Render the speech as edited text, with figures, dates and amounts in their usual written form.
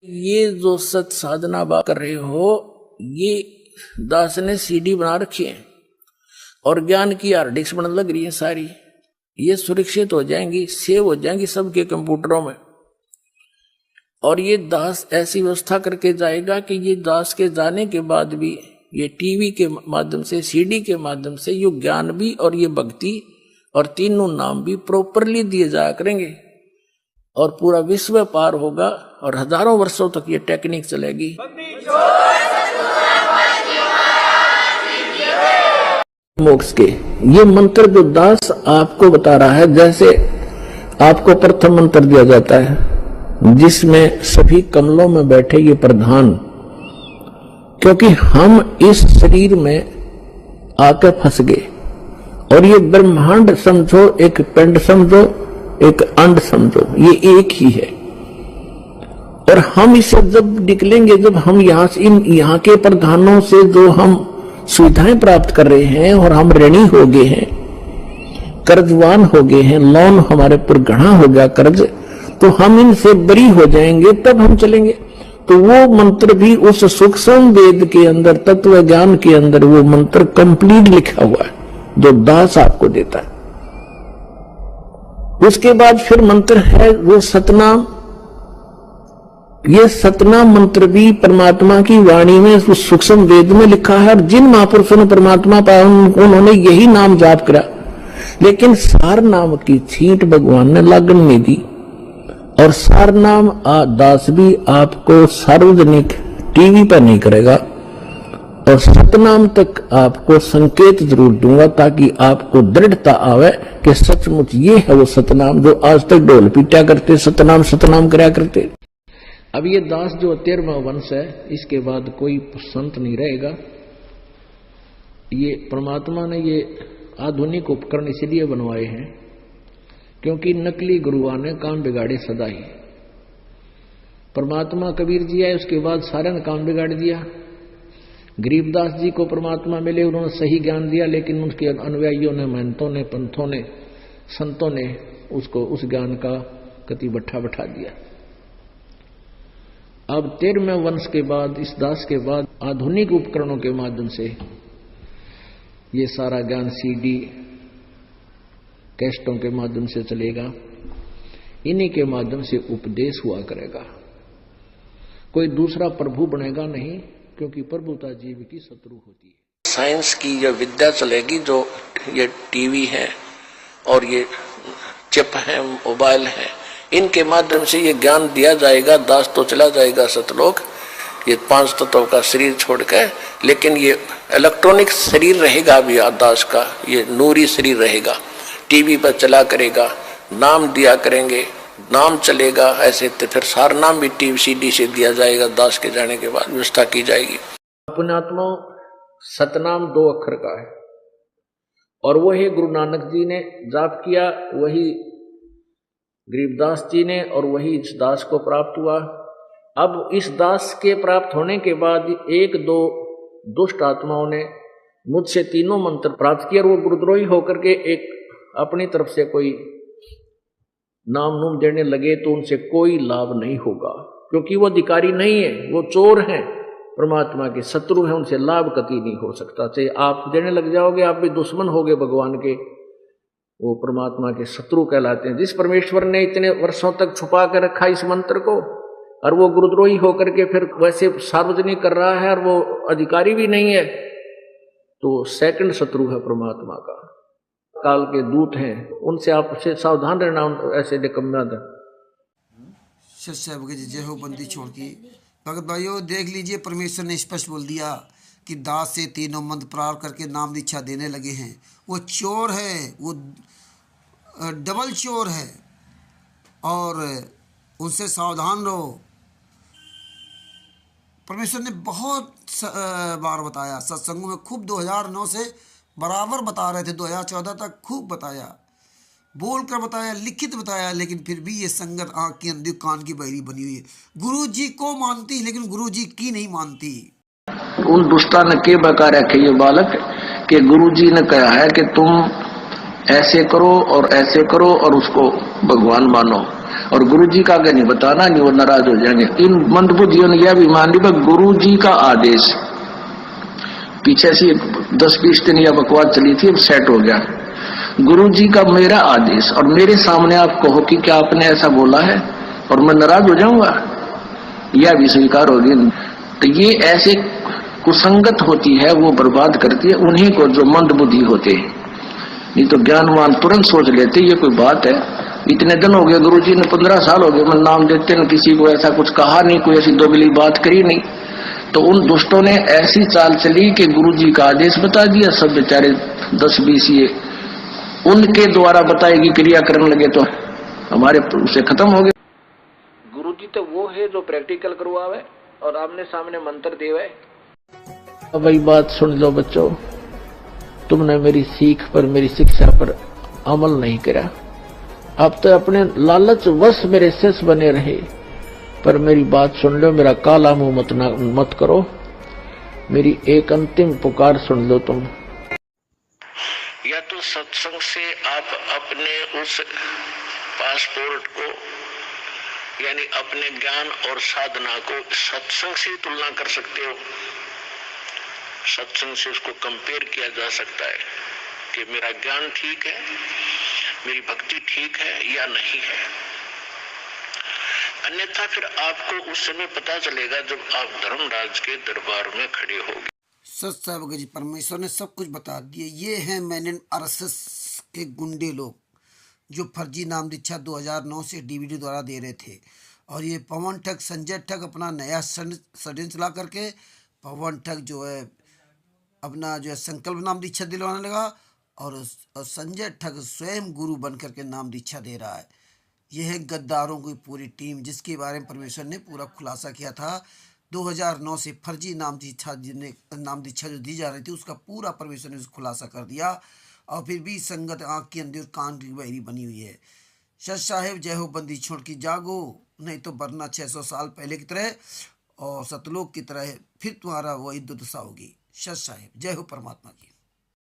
ये जो सत साधना बात कर रहे हो, ये दास ने सीडी बना रखी है और ज्ञान की हार्ड डिस्क बनने लग रही है सारी। ये सुरक्षित हो जाएंगी, सेव हो जाएंगी सबके कंप्यूटरों में। और ये दास ऐसी व्यवस्था करके जाएगा कि ये दास के जाने के बाद भी ये टीवी के माध्यम से, सीडी के माध्यम से ये ज्ञान भी और ये भक्ति और तीनों नाम भी प्रॉपरली दिए जाया करेंगे और पूरा विश्व पार होगा और हजारों वर्षों तक ये टेक्निक चलेगी। मोक्ष के ये मंत्र जो दास आपको बता रहा है, जैसे आपको प्रथम मंत्र दिया जाता है जिसमें सभी कमलों में बैठे ये प्रधान, क्योंकि हम इस शरीर में आकर फंस गए और ये ब्रह्मांड समझो, एक पिंड समझो, एक अंड समझो, ये एक ही है। और हम इससे जब निकलेंगे, जब हम यहाँ के प्रधानों से जो हम सुविधाएं प्राप्त कर रहे हैं और हम ऋणी हो गए हैं, कर्जवान हो गए हैं, लोन हमारे पर गढ़ा हो गया कर्ज, तो हम इनसे बरी हो जाएंगे, तब हम चलेंगे। तो वो मंत्र भी उस सूक्ष्म वेद के अंदर, तत्व ज्ञान के अंदर वो मंत्र कंप्लीट लिखा हुआ है जो दास आपको देता है। उसके बाद फिर मंत्र है वो सतनाम। ये सतनाम मंत्र भी परमात्मा की वाणी में सूक्ष्म वेद में लिखा है और जिन महापुरुषों ने परमात्मा पाया उन्होंने यही नाम जाप करा, लेकिन सार नाम की छींट भगवान ने लागण नहीं दी। और सार नाम दास भी आपको सार्वजनिक टीवी पर नहीं करेगा और सतनाम तक आपको संकेत जरूर दूंगा ताकि आपको दृढ़ता आवे कि सचमुच ये है वो सतनाम जो आज तक ढोल पीटा करते, सतनाम सतनाम कराया करते। अब ये दास जो 13वां वंश है, इसके बाद कोई संत नहीं रहेगा। ये परमात्मा ने ये आधुनिक उपकरण इसलिए बनवाए हैं क्योंकि नकली गुरुआ ने काम बिगाड़े सदा ही। परमात्मा कबीर जी आए, उसके बाद सारे ने काम बिगाड़ दिया। गरीबदास जी को परमात्मा मिले, उन्होंने सही ज्ञान दिया, लेकिन उनके अनुयायियों ने, महंतों ने, पंथों ने, संतों ने उसको उस ज्ञान का कति बट्ठा बैठा दिया। अब 13वें वंश के बाद, इस दास के बाद आधुनिक उपकरणों के माध्यम से ये सारा ज्ञान सीडी कैस्टों के माध्यम से चलेगा। इन्हीं के माध्यम से उपदेश हुआ करेगा। कोई दूसरा प्रभु बनेगा नहीं, क्योंकि प्रभुता जीव की शत्रु होती है। साइंस की यह विद्या चलेगी जो ये टीवी है और ये चिप है, मोबाइल है, इनके माध्यम से ये ज्ञान दिया जाएगा। दास तो चला जाएगा सतलोक, ये 5 तत्वों का शरीर छोड़कर, लेकिन ये इलेक्ट्रॉनिक शरीर रहेगा भी दास का, ये नूरी शरीर रहेगा। टीवी पर चला करेगा, नाम दिया करेंगे, नाम चलेगा। ऐसे तो फिर सार नाम भी टीवी सीडी से दिया जाएगा। दास के जाने के बाद व्यवस्था की जाएगी। पुण्यात्मा सतनाम 2 अक्षर का है और वही गुरु नानक जी ने जाप किया, वही गरीबदास जी ने, और वही इस दास को प्राप्त हुआ। अब इस दास के प्राप्त होने के बाद 1-2 दुष्ट आत्माओं ने मुझसे तीनों मंत्र प्राप्त किया और वो गुरुद्रोही होकर के एक अपनी तरफ से कोई नाम नूम देने लगे, तो उनसे कोई लाभ नहीं होगा, क्योंकि वो अधिकारी नहीं है, वो चोर हैं, परमात्मा के शत्रु हैं, उनसे लाभ कति नहीं हो सकता। चाहे आप देने लग जाओगे, आप भी दुश्मन होगे भगवान के, वो परमात्मा के शत्रु कहलाते हैं। जिस परमेश्वर ने इतने वर्षों तक छुपा कर रखा इस मंत्र को, और वो गुरुद्रोही होकर के फिर वैसे सार्वजनिक कर रहा है और वो अधिकारी भी नहीं है, तो सेकंड शत्रु है परमात्मा का। काल के दूत हैं, उनसे आपसे सावधान रहना, ऐसे निकम्मा था। जय हो बंदी छोड़ की भगत भाइयों, देख लीजिए परमेश्वर ने स्पष्ट बोल दिया कि दास से तीनों मंत्र प्राप्त करके नाम दीक्षा देने लगे हैं। वो चोर है, वो डबल चोर है और उनसे सावधान रहो। परमेश्वर ने बहुत बार बताया, सत्संगों में खूब 2009 से बराबर बता रहे थे, 2014 तक खूब बताया, बोल कर बताया, लिखित बताया, लेकिन फिर भी ये संगत आंख की अंधी कान की बहरी बनी हुई है। गुरु जी को मानती लेकिन गुरु जी की नहीं मानती। उन दुष्टा ने के बका रखे ये बालक कि गुरु जी ने कहा है कि तुम ऐसे करो और ऐसे करो और उसको भगवान मानो, और गुरु जी का आगे नहीं बताना, नहीं वो नाराज हो जाएंगे। इन मंदबुद्धियों ने यह भी मान ली गुरु जी का आदेश। पीछे से 10-20 दिन यह बकवास चली थी, अब सेट हो गया। गुरु जी का मेरा आदेश और मेरे सामने आप कहो कि क्या आपने ऐसा बोला है और मैं नाराज हो जाऊंगा, यह भी स्वीकार होगी। तो ये ऐसे कुसंगत होती है, वो बर्बाद करती है उन्हीं को जो मंदबुद्धि होते हैं। नहीं तो ज्ञानवान तुरंत सोच लेते ये कोई बात है। इतने दिन हो गए गुरुजी ने, 15 साल हो गए, मैं नाम देते न किसी को ऐसा कुछ कहा नहीं, कोई ऐसी दोगली बात करी नहीं। तो उन दुष्टों ने ऐसी चाल चली कि गुरुजी का आदेश बता दिया, सब बेचारे 10-20 ये उनके द्वारा बताएगी क्रिया करने लगे तो हमारे उसे खत्म हो गए। गुरुजी तो वो है जो प्रैक्टिकल करवावे और आमने सामने मंत्र देवे। अब वही बात सुन लो बच्चों, तुमने मेरी सीख पर, मेरी शिक्षा पर अमल नहीं करा। अब तो अपने लालच वश मेरे शिष्य बने रहे, पर मेरी बात सुन लो, मेरा काला मुंह मत करो। मेरी एक अंतिम पुकार सुन लो तुम। या तो सत्संग से आप अपने उस पासपोर्ट को, यानी अपने ज्ञान और साधना को सत्संग से तुलना कर सकते हो। सत्संग से उसको कंपेयर किया जा सकता है कि मेरा ज्ञान ठीक है, मेरी भक्ति ठीक है या नहीं है। अन्यथा फिर आपको उस समय पता चलेगा जब आप धर्मराज के दरबार में खड़े होगे। सच साहब जी, परमेश्वर ने सब कुछ बता दिए। ये हैं मैंने आरएसएस के गुंडे लोग जो फर्जी नाम दीक्षा 2009 से डीवीडी द्वारा दे रहे थे। और ये पवन ठग, संजय ठग अपना नया षड्यंत्र चला करके पवन ठग जो है अपना जो है संकल्प नाम दीक्षा दिलवाने लगा और संजय ठग स्वयं गुरु बन करके नाम दीक्षा दे रहा है। यह है गद्दारों की पूरी टीम, जिसके बारे में परमेश्वर ने पूरा खुलासा किया था। 2009 से फर्जी नाम दीक्षा जो दी जा रही थी उसका पूरा परमेश्वर ने खुलासा कर दिया। और फिर भी संगत आंख की अंधी और कान की बहरी बनी हुई है। सत साहेब जय हो, बंदी छोड़ की जागो, नहीं तो वरना 600 साल पहले की तरह और सतलोक की तरह फिर तुम्हारा वही दुर्दशा होगी। सत साहेब जय हो परमात्मा की।